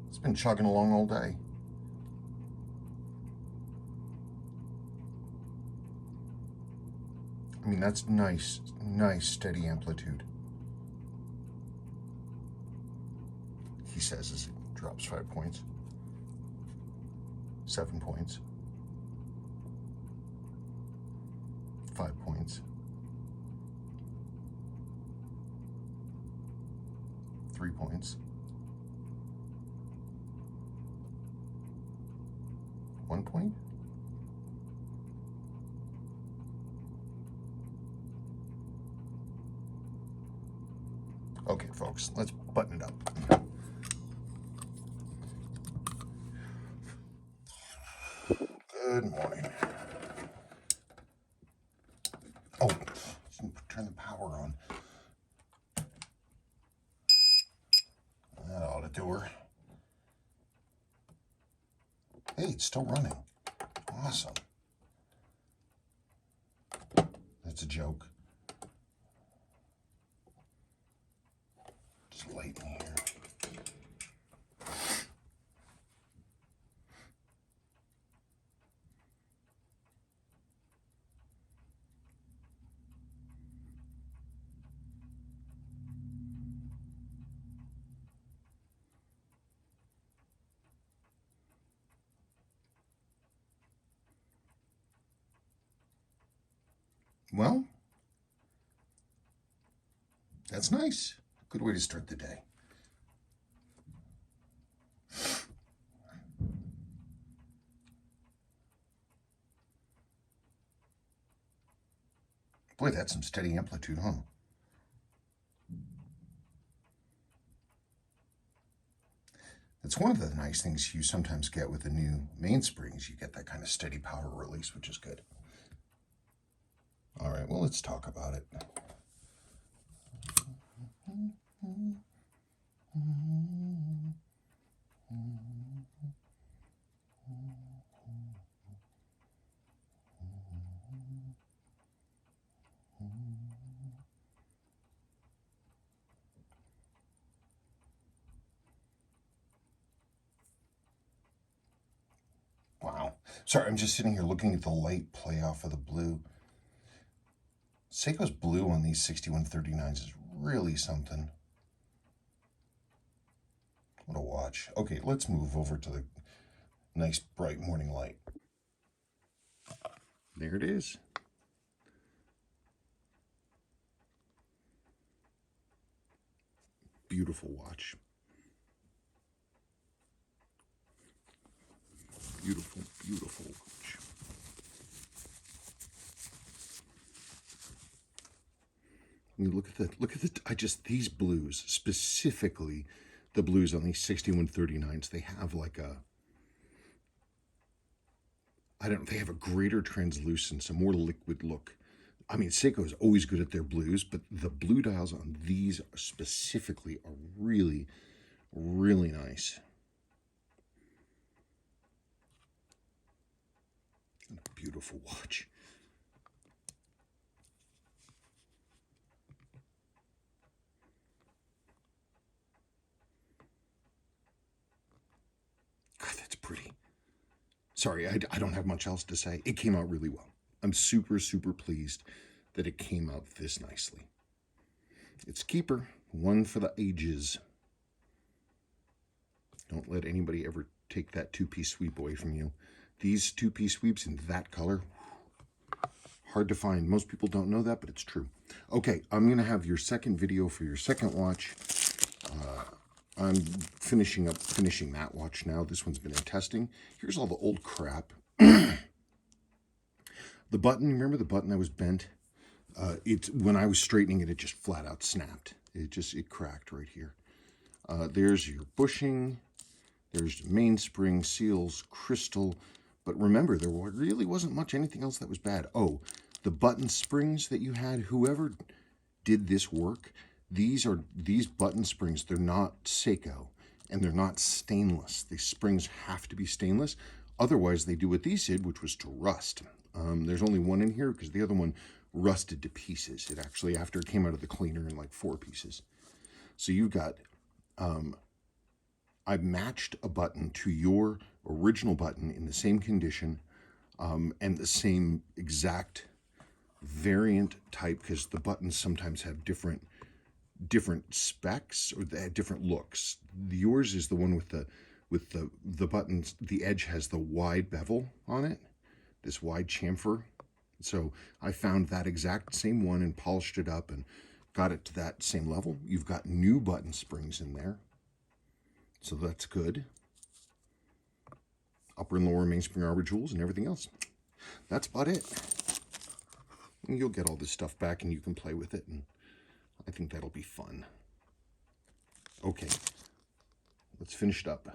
It's been chugging along all day. I mean, that's nice steady amplitude. He says as it drops 5 points, 7 points, 5 points, 3 points, 1 point. Okay, folks, let's button it up. Good morning. Oh, turn the power on. That ought to do her. Hey, it's still running. Awesome. That's a joke. Just late in here. Well, that's nice. Good way to start the day. Boy, that's some steady amplitude, huh? That's one of the nice things you sometimes get with the new mainsprings. You get that kind of steady power release, which is good. All right, well, let's talk about it. Wow. Sorry, I'm just sitting here looking at the light play off of the blue. Seiko's blue on these 6139s is really something. What a watch. Okay, let's move over to the nice bright morning light. There it is. Beautiful watch. Beautiful, beautiful watch. I mean, look at these blues, specifically the blues on these 6139s. They have like they have a greater translucence, a more liquid look. I mean, Seiko is always good at their blues, but the blue dials on these specifically are really, really nice. Beautiful watch. God, that's pretty. Sorry, I don't have much else to say. It came out really well. I'm super, super pleased that it came out this nicely. It's a keeper, one for the ages. Don't let anybody ever take that two-piece sweep away from you. These two-piece sweeps in that color, hard to find. Most people don't know that, but it's true. Okay, I'm going to have your second video for your second watch. I'm finishing that watch now. This one's been in testing. Here's all the old crap. The button, remember the button that was bent? When I was straightening it, it just flat out snapped. It cracked right here. There's your bushing. There's mainspring, seals, crystal. But remember, there really wasn't much anything else that was bad. Oh, the button springs that you had, whoever did this work, these button springs, they're not Seiko, and they're not stainless. These springs have to be stainless. Otherwise, they do what these did, which was to rust. There's only one in here because the other one rusted to pieces. It actually, after it came out of the cleaner, in like 4 pieces. So you've got, I matched a button to your original button in the same condition and the same exact variant type, because the buttons sometimes have different specs, or they have different looks. Yours is the one with the buttons. The edge has the wide bevel on it, this wide chamfer. So I found that exact same one and polished it up and got it to that same level. You've got new button springs in there, so that's good. Upper and lower mainspring arbor jewels and everything else. That's about it. And you'll get all this stuff back and you can play with it, and I think that'll be fun. Okay, let's finish it up.